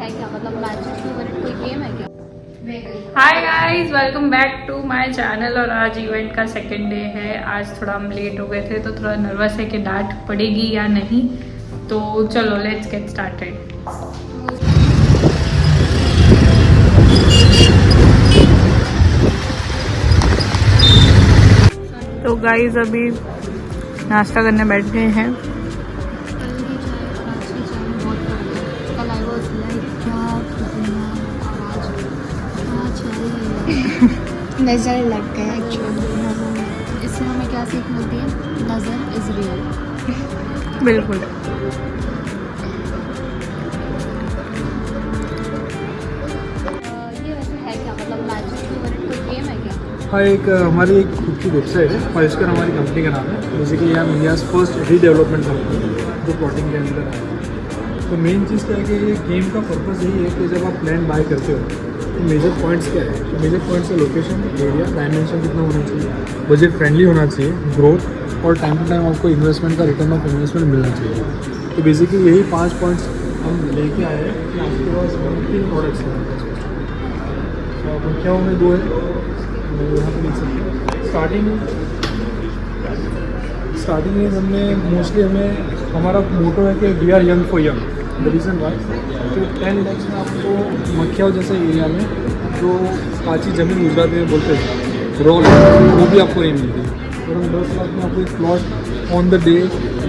है क्या, मतलब मैचेस फेवरेट कोई गेम है क्या? Hi guys, welcome back to my channel. और आज इवेंट का सेकेंड डे है। आज थोड़ा हम लेट हो गए थे तो थोड़ा नर्वस है कि डांट पड़ेगी या नहीं। तो चलो लेट्स गेट स्टार्टेड। तो गाइस अभी नाश्ता करने बैठ गए हैं। नज़र लग गया एक्चुअली। इससे हमें क्या सीख मिलती है? नज़र इज रियल। बिल्कुल। ये वैसे है क्या, मतलब मैचेस फेवरेट कोई गेम है क्या? हाँ, एक हमारी एक खुद की वेबसाइट है। फाइस्कर हमारी कंपनी का नाम है। बेसिकली हम इंडियाज़ फर्स्ट रीडेवलपमेंट कंपनी जो प्लॉटिंग के अंदर है। तो मेन चीज़ क्या है कि ये गेम का पर्पस यही है कि जब आप लैंड बाय करते हो तो मेजर पॉइंट्स क्या है। तो मेजर पॉइंट्स है लोकेशन, एरिया, डायमेंशन कितना होना चाहिए, बजट फ्रेंडली होना चाहिए, ग्रोथ और टाइम टू टाइम आपको इन्वेस्टमेंट का रिटर्न ऑफ इन्वेस्टमेंट मिलना चाहिए। तो बेसिकली यही 5 पॉइंट्स हम लेके आए हैं कि आपके पास 3 प्रोडक्ट्स हैं। तो मुख्य में 2 है, यहाँ पे देख सकते हैं। स्टार्टिंग में हमने मोस्टली हमारा मोटो है कि we are young for young. The reason why तो 10 लैक्स में आपको मखियाव जैसे एरिया में जो काची ज़मीन गुजराती में बोलते हैं रोल, वो भी आपको नहीं मिलती। और हम 10 लाख में आपको एक प्लॉट ऑन द डे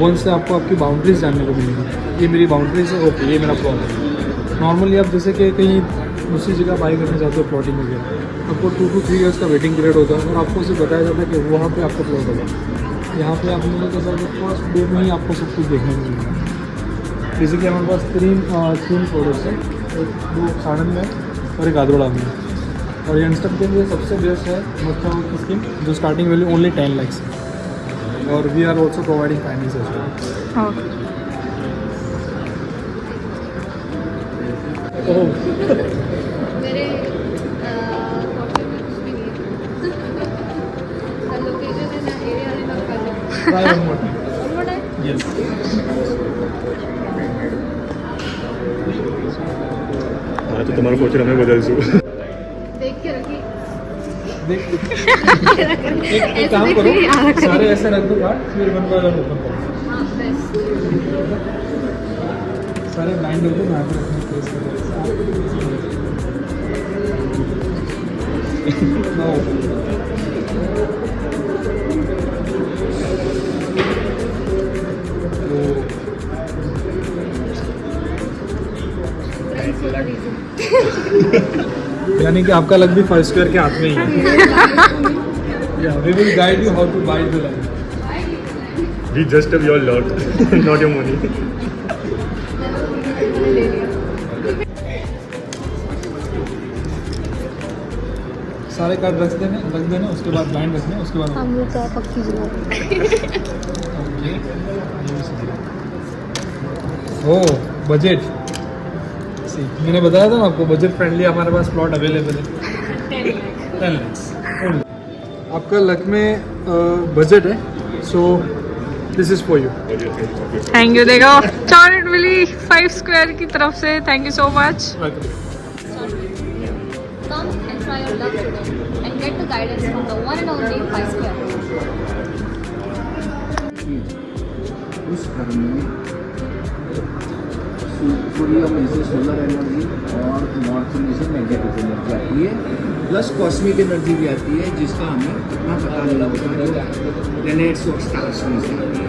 1 से आपको आपकी बाउंड्रीज जानने को मिलेगी। ये मेरी बाउंड्रीज है, ओके ये मेरा प्लॉट है। नॉर्मली आप जैसे कि कहीं दूसरी जगह बाई करने जाते हो प्लॉटिंग वगैरह, आपको 2 to 3 ईयर्स का वेटिंग पीरियड होता है और आपको उसे बताया जाता है कि वहाँ पे आपका प्लॉट होगा। यहाँ पे आप लोगों के साथ फर्स्ट डे में ही आपको सब कुछ देखने को मिलेगा। बेसिकली हमारे पास 3 प्रोडक्ट्स हैं, एक 2 साड़न में और एक आदोड़ा में। और यंगस्टर के लिए सबसे बेस्ट है मक्खियाव की स्कीम जो स्टार्टिंग वैल्यू ओनली 10 लैक्स है। और we are also providing finance as well. मेरे लोकेशन है ना, एरिया है ना, Try one more time. Yes. हाँ तो तुम्हारा फॉर्चून हमें बदल सू। देख के रखिए। एक काम करो, सारे ऐसे रख दो कार्ड, फिर 1 by 1 ओपन करो। हाँ बेस्ट। सारे ब्लाइंड हो गए, मैं आपको रखने प्लेस कर यानी कि आपका लक भी फाइस्कर के हाथ में ही है। We will guide you how to buy the land. We just have your lot, not your money. सारे कार्ड रख देने उसके बाद ब्लाइंड रखने, उसके बाद हम लोग क्या पक्की जगह। ओ बजट, मैंने बताया था ना आपको बजट फ्रेंडली हमारे पास प्लॉट अवेलेबल है। 10 लैक्स आपका लक में बजट है। So this is for you. Thank you. देखो चॉकलेट मिली 5 स्क्वायर की तरफ से, thank you so much. Come and try your luck today and get the guidance from the one and only Faiscar. उस घर में सूर्य में से सोलर एनर्जी और नॉर्थ में से मैग्नेटिक एनर्जी आती है, प्लस कॉस्मिक एनर्जी भी आती है जिसका हमें इतना पता नहीं लगता जो प्लैनेट्स और स्टार्स में से आती है।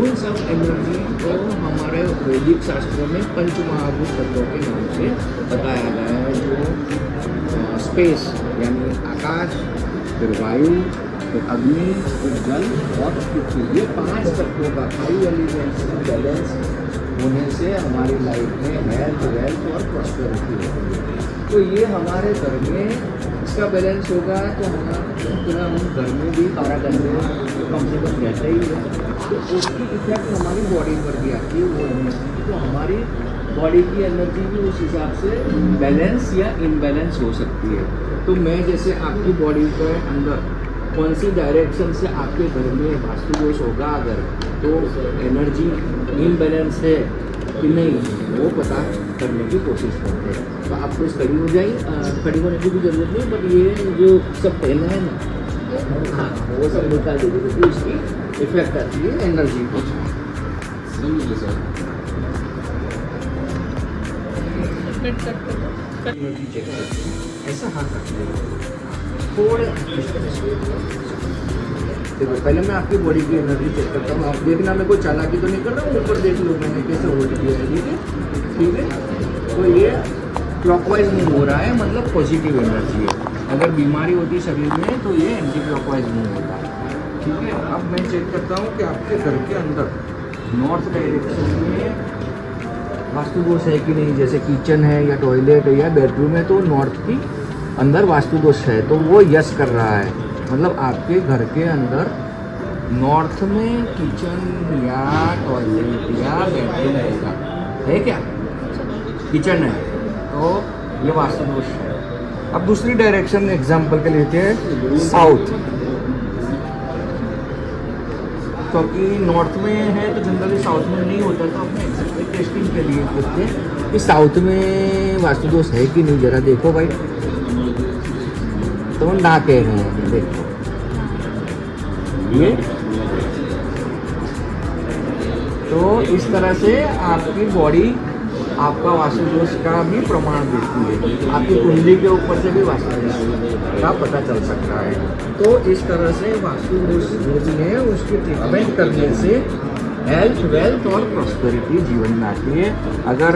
उन सब एनर्जी को हमारे वैदिक शास्त्रों में पंच महाभूत तत्वों के नाम से बताया गया है, जो स्पेस यानी आकाश, फिर वायु, फिर अग्नि, फिर जल और पृथ्वी, ये 5 तत्वों का 5 एलिमेंट्स का बैलेंस होने से हमारी लाइफ में हेल्थ, वेल्थ और प्रॉस्पेरिटी होती है। तो ये हमारे घर में इसका बैलेंस होगा तो हम घर में भी 12 घंटे कम से कम रहते ही है, तो उसकी इफेक्ट हमारी बॉडी पर भी आती है वो एनर्जी। तो हमारी बॉडी की एनर्जी भी उस हिसाब से बैलेंस या इनबैलेंस हो सकती है। तो मैं जैसे आपकी बॉडी के अंदर कौन सी डायरेक्शन से आपके घर में वास्तु दोष होगा अगर, तो एनर्जी इनबैलेंस है कि नहीं वो पता करने की कोशिश करते हैं। तो आप बस खड़ी हो जाइए, खड़ी होने की भी ज़रूरत नहीं, बट ये जो सब पहले है ना, हाँ वो सब निकाल दीजिए, तो उसकी इफेक्ट आती है एनर्जी को। एनर्जी चेक करते हैं, ऐसा हाथ रखते हैं थोड़े इस तरह से। देखो पहले मैं आपकी बॉडी की एनर्जी चेक करता हूँ, आप देखना मेरे को चालाकी तो नहीं कर रहा हूँ, ऊपर देख लो मैंने कैसे होल्ड किया है, ठीक है। तो ये क्लॉकवाइज मूव हो रहा है, मतलब पॉजिटिव एनर्जी है। अगर बीमारी होती शरीर में तो ये एंटी क्लॉकवाइज मूव होता है, ठीक है। अब मैं चेक करता हूँ कि आपके घर के अंदर नॉर्थ डायरेक्शन में वास्तु दोष है कि नहीं, जैसे किचन है या टॉयलेट है या बेडरूम है, तो नॉर्थ की अंदर वास्तु दोष है, तो वो यस कर रहा है, मतलब आपके घर के अंदर नॉर्थ में किचन या टॉयलेट या बेडरूम होगा, है क्या? किचन है तो ये वास्तु दोष है। अब दूसरी डायरेक्शन एग्जाम्पल के लेते हैं साउथ, क्योंकि नॉर्थ में है तो जनरली साउथ में नहीं होता, तो अपने एग्जैक्ट टेस्टिंग के लिए पूछते हैं कि साउथ में वास्तु दोष है कि नहीं, जरा देखो भाई। तो हम ना कह रहे हैं, देखो ये तो इस तरह से आपकी बॉडी आपका वास्तु दोष का भी प्रमाण देती है, आपकी कुंडली के ऊपर से भी वास्तु दोष का पता चल सकता है। तो इस तरह से वास्तु दोष जो भी है उसकी ट्रीटमेंट करने से हेल्थ, वेल्थ और प्रॉस्पेरिटी जीवन में आती है। अगर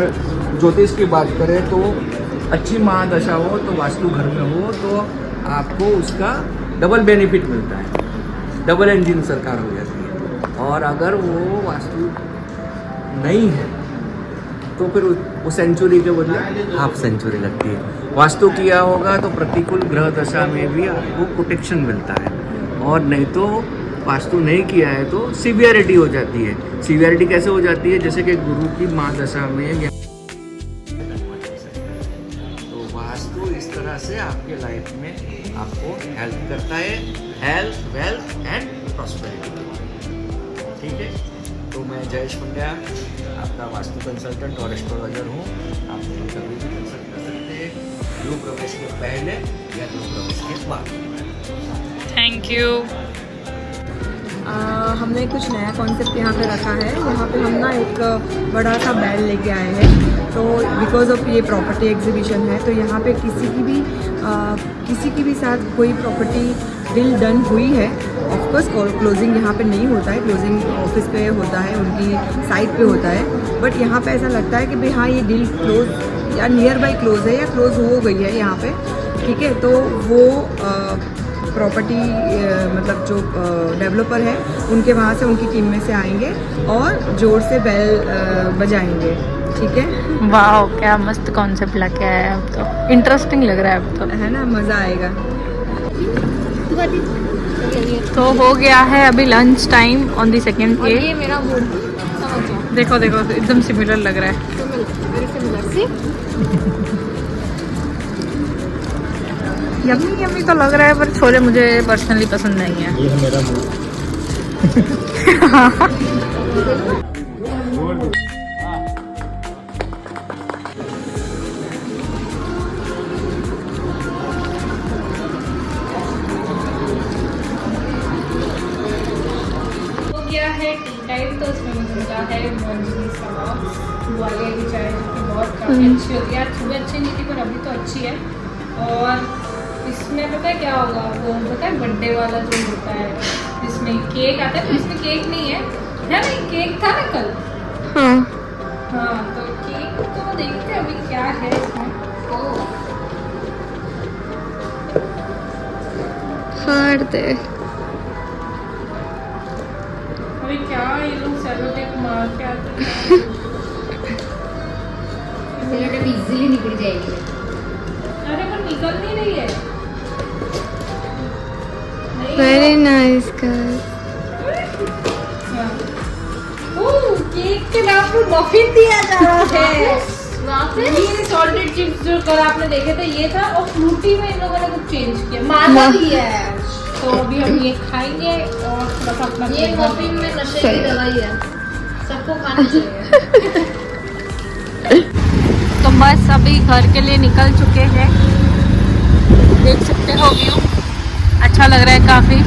ज्योतिष की बात करें तो अच्छी महादशा हो, तो वास्तु घर में हो, तो आपको उसका डबल बेनिफिट मिलता है, डबल इंजन सरकार हो जाती है। और अगर वो वास्तु नहीं है तो फिर वो सेंचुरी के बदले हाफ सेंचुरी लगती है। वास्तु किया होगा तो प्रतिकूल ग्रह दशा में भी आपको प्रोटेक्शन मिलता है, और नहीं तो वास्तु नहीं किया है तो सीवियरिटी हो जाती है। सीवियरिटी कैसे हो जाती है? जैसे कि गुरु की महादशा में, तो वास्तु इस तरह से आपके लाइफ में आपको हेल्प करता है, हेल्थ, वेल्थ एंड प्रॉस्पेरिटी, ठीक है। तो मैं जयेश पंड्या, आपका वास्तु कंसल्टेंट और एस्ट्रोलॉजर हूँ। आप मुझे कभी भी कंसल्ट कर सकते हैं, गृह प्रवेश के पहले या गृह प्रवेश के बाद। Thank you. हमने कुछ नया कॉन्सेप्ट यहाँ पे रखा है। यहाँ पे हम ना एक बड़ा सा बैल लेके आए हैं, तो बिकॉज ऑफ ये प्रॉपर्टी एग्जीबिशन है, तो यहाँ पे किसी की भी साथ कोई प्रॉपर्टी डील डन हुई है, ऑफकोर्स क्लोजिंग यहाँ पे नहीं होता है, क्लोजिंग ऑफिस पे होता है, उनकी साइट पे होता है, बट यहाँ पे ऐसा लगता है कि भाई हाँ ये डील क्लोज या नियर बाई क्लोज है या क्लोज हो गई है यहाँ पे, ठीक है। तो वो प्रॉपर्टी मतलब जो डेवलपर है उनके वहाँ से, उनकी टीम में से आएंगे और जोर से बेल बजाएंगे, ठीक है। वाह, क्या मस्त कॉन्सेप्ट लेके आया है, अब तो इंटरेस्टिंग लग रहा है, अब तो है ना, मज़ा आएगा। तो हो गया है अभी lunch time on the second और ये केक। मेरा मूड समझ जाओ, देखो देखो एकदम सिमिलर लग रहा है। वेरी सिमिलर सी। यम्मी यम्मी तो लग रहा है, पर छोले मुझे पर्सनली पसंद नहीं है। ये है मेरा मूड। हो गया है टी टाइम, तो उसमें मुझे मिला है मॉर्निंग ग्वालियर की चाय, जो कि बहुत काफ़ी अच्छी होती है। आज सुबह अच्छी नहीं थी पर अभी तो अच्छी है। और इसमें पता है क्या होगा, वो पता है बर्थडे वाला जो होता है, इसमें केक आता है, तो इसमें केक नहीं है ना, केक था ना कल। हाँ, तो केक तो देखते हैं अभी क्या है इसमें। अभी क्या ये लोग सेलो टेप मार के आते हैं। इजीली निकल जाएगी। अरे पर निकल नहीं रही है। Very nice guys. केक के नाम पर मफिन दिया जा रहा है। ये सॉल्टेड चिप्स जो कल आपने देखे थे ये था, और फ्रूटी में इन लोगों ने कुछ चेंज किया, मावा दिया है। तो अभी हम ये खाएंगे और थोड़ा सा अपना ये मफिन में नशे की दवाई है, सबको खाना चाहिए। तो बस अभी घर के लिए निकल चुके हैं। देख सकते हो व्यू अच्छा लग रहा है काफ़ी।